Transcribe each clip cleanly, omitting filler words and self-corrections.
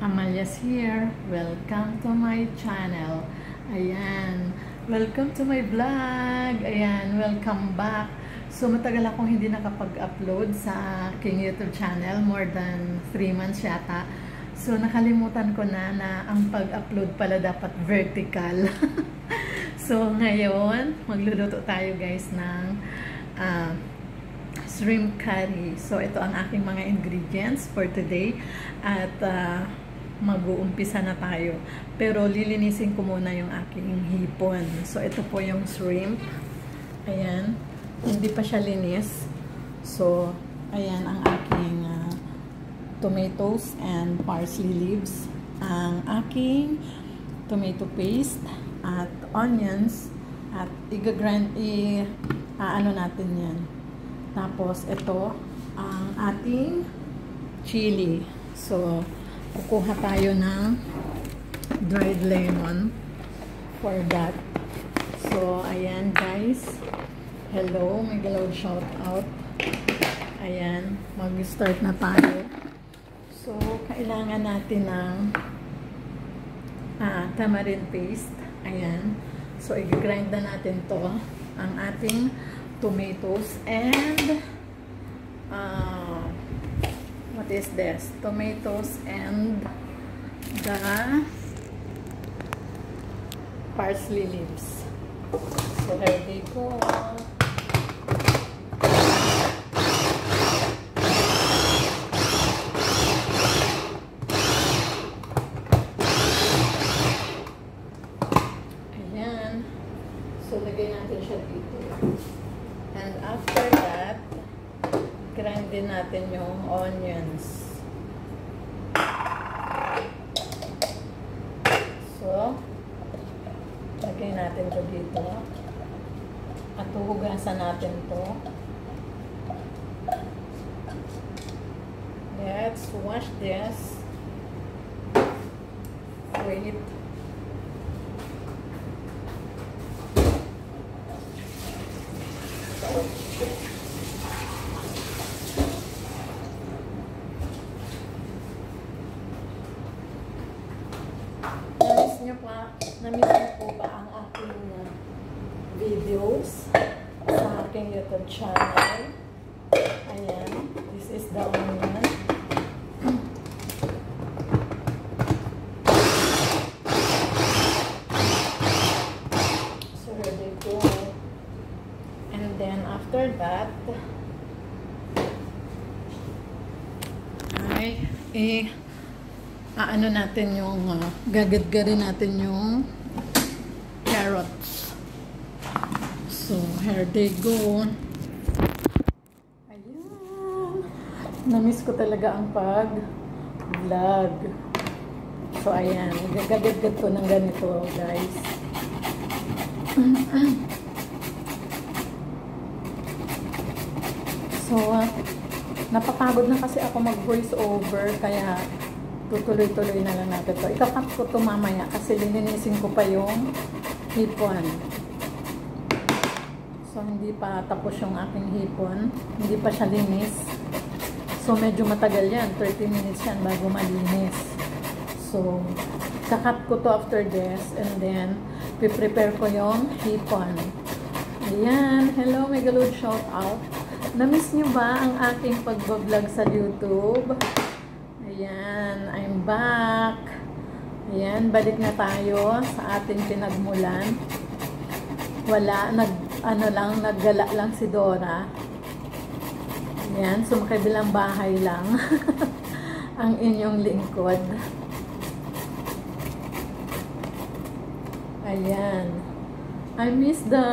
Amalia's here. Welcome to my channel. Ayan. Welcome to my vlog. Ayan. Welcome back. So, matagal akong hindi nakapag-upload sa aking YouTube channel. More than 3 months yata. So, nakalimutan ko na ang pag-upload pala dapat vertical. So, ngayon, magluluto tayo guys ng shrimp curry. So, ito ang aking mga ingredients for today. At mag-uumpisa na tayo. Pero lilinisin ko muna yung aking hipon. So, ito po yung shrimp. Ayan. Hindi pa siya linis. So, ayan ang aking tomatoes and parsley leaves. Ang aking tomato paste at onions. At ano natin yan. Tapos, ito ang ating chili. So, kukuha tayo ng dried lemon for that. So, ayan guys. Hello, may galaw shout out. Ayan, mag-start na tayo. So, kailangan natin ng tamarind paste. Ayan. So, i-grind na natin to. Ang ating tomatoes and what is this? Tomatoes and the parsley leaves. So, here they go. Ayan. So, lagay natin siya dito. And after that, grind din natin yung onions. So, lagay natin to dito. At huhugasan natin to. Let's wash this. Wait. Namiss niyo po ba ang aking videos sa aking YouTube channel? Ayan. This is the onion. So, here they go. And then, after that, ay, ano natin yung, gagadgarin natin yung carrots. So, here they go. Ayan. Namiss ko talaga ang pag-vlog. So, ayan. Gagadgad ko ng ganito, guys. So, napapagod na kasi ako mag-voice over, kaya tutuloy-tuloy na lang natin to. Ikakat ko to mamaya kasi lininisin ko pa yung hipon. So, hindi pa tapos yung aking hipon. Hindi pa siya linis. So, medyo matagal yan. 30 minutes yan bago malinis. So, kakat ko to after this. And then, piprepare ko yung hipon. Ayan. Hello, may galud shout out. Namiss nyo ba ang aking pagbablog sa YouTube? Ayan, I'm back. Ayan, balik na tayo sa ating pinagmulan. Wala, naggala lang si Dora. Ayan, sumakabilang bahay lang. Ang inyong lingkod. Ayan. I miss the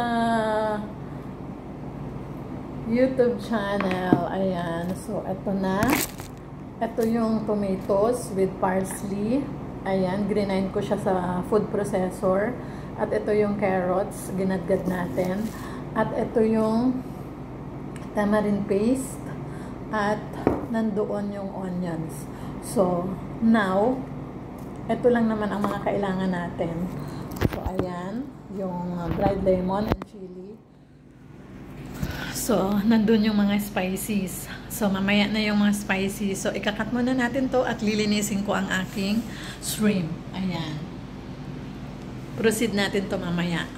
YouTube channel. Ayan, so eto na. Ito yung tomatoes with parsley. Ayan, grind ko siya sa food processor. At ito yung carrots, ginadgad natin. At ito yung tamarind paste. At nandoon yung onions. So, now, ito lang naman ang mga kailangan natin. So, ayan, yung dried lemon and chili. So, nandun yung mga spices. So, mamaya na yung mga spices. So, ikakat muna natin to at lilinisin ko ang aking shrimp. Ayan. Proceed natin to mamaya.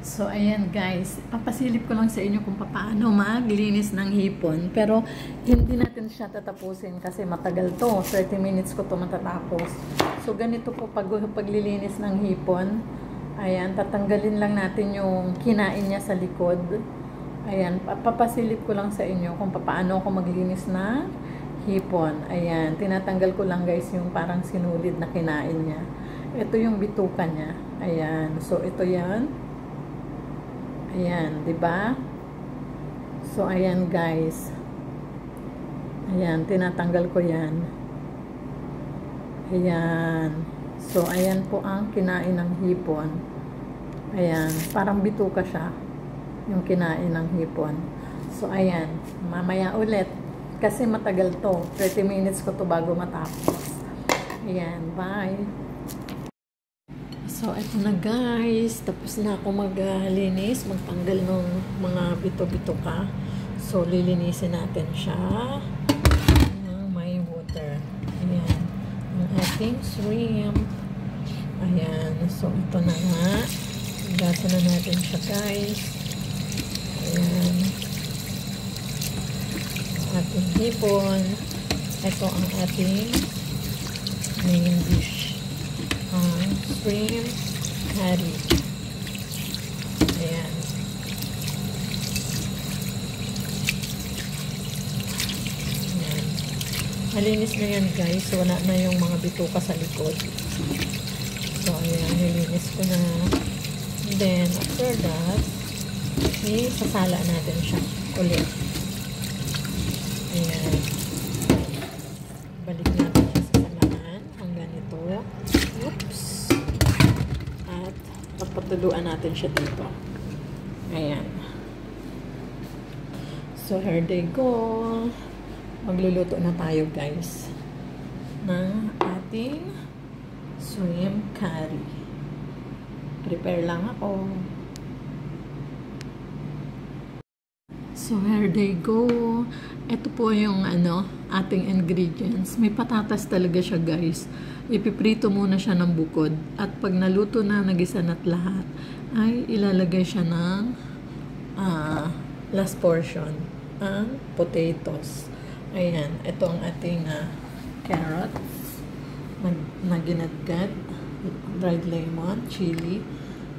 So, ayan guys. Papasilip ko lang sa inyo kung paano maglinis ng hipon. Pero, hindi natin siya tatapusin kasi matagal to. 30 minutes ko to matatapos. So, ganito po paglilinis ng hipon. Ayan, tatanggalin lang natin yung kinain niya sa likod. Ayan, papasilip ko lang sa inyo kung paano ako maglinis ng hipon. Ayan, tinatanggal ko lang guys yung parang sinulid na kinain niya. Ito yung bituka niya. Ayan, so ito yan. Ayan, 'di ba? So ayan guys. Ayan, tinatanggal ko 'yan. Ayan. So ayan po ang kinain ng hipon. Ayan, parang bituka siya yung kinain ng hipon. So ayan, mamaya ulit kasi matagal to. 30 minutes ko to bago matapos. Ayan, bye. So, ito na guys. Tapos na ako maglinis. Magtanggal ng mga bito-bito ka. So, lilinisin natin siya ng may water. Ayan. Ang ating shrimp. Ayan. So, ito na nga. Gasa na natin siya guys. Ayan. Ang ating hipon. Ito ang ating main dish. Shrimp curry. Ayan. Ayan. Malinis na yan guys. Wala na yung mga bituka sa likod. So ayan, nilinis ko na. And then after that, sasala natin siya ulit. Ayan. Balik natin siya sa salaan hanggang ito. Oops. At papatuluan natin siya dito. Ayan. So, here they go. Magluluto na tayo, guys, ng ating shrimp curry. Prepare lang ako. So, here they go. Ito po yung ating ingredients. May patatas talaga siya, guys. Ipiprito muna siya ng bukod. At pag naluto na, nagisa na't lahat, ay ilalagay siya ng last portion. Ang potatoes. Ayan. Ito ang ating carrots na ginadgad. Dried lemon, chili,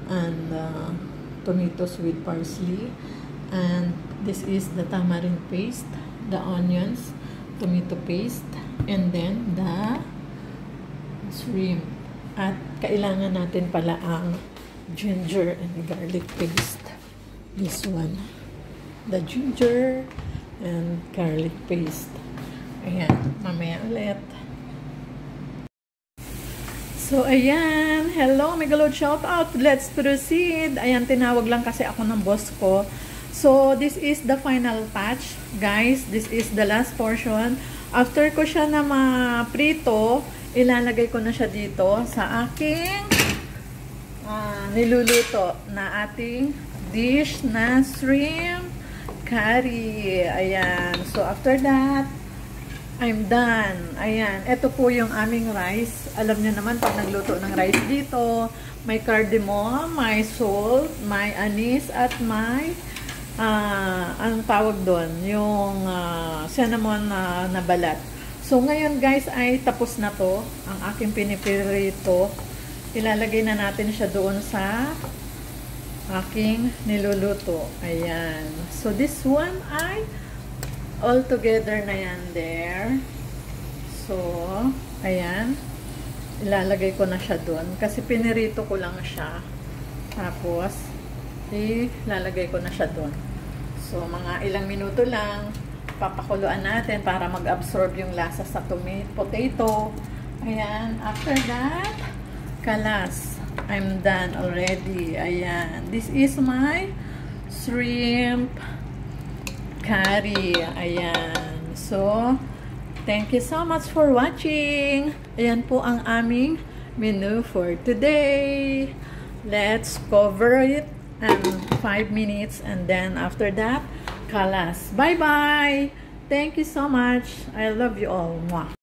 and tomatoes with parsley. And this is the tamarind paste, the onions, tomato paste, and then the shrimp. At kailangan natin pala ang ginger and garlic paste. This one. The ginger and garlic paste. Ayan. Mamaya ulit. So, ayan. Hello, Megalode shout out. Let's proceed. Ayan, tinawag lang kasi ako ng boss ko. So, this is the final touch. Guys, this is the last portion. After ko siya na ma-prito, ilalagay ko na siya dito sa aking niluluto na ating dish na shrimp curry. Ayan. So, after that, I'm done. Ayan. Ito po yung aming rice. Alam niyo naman, pag nagluto ng rice dito, may cardamom, may salt, may anise, at may anong tawag doon? Yung cinnamon na balat. So, ngayon guys, ay tapos na to. Ang aking pinipirito. Ilalagay na natin siya doon sa aking niluluto. Ayan. So, this one ay all together na yan there. So, ayan. Ilalagay ko na siya doon. Kasi pinirito ko lang siya. Tapos, ilalagay ko na siya doon. So, mga ilang minuto lang, papakuluan natin para mag-absorb yung lasa sa potato. Ayan. After that, kalas. I'm done already. Ayan. This is my shrimp curry. Ayan. So, thank you so much for watching. Ayan po ang aming menu for today. Let's cover it and 5 minutes, and then after that, kalas. Bye-bye! Thank you so much. I love you all. Mwah.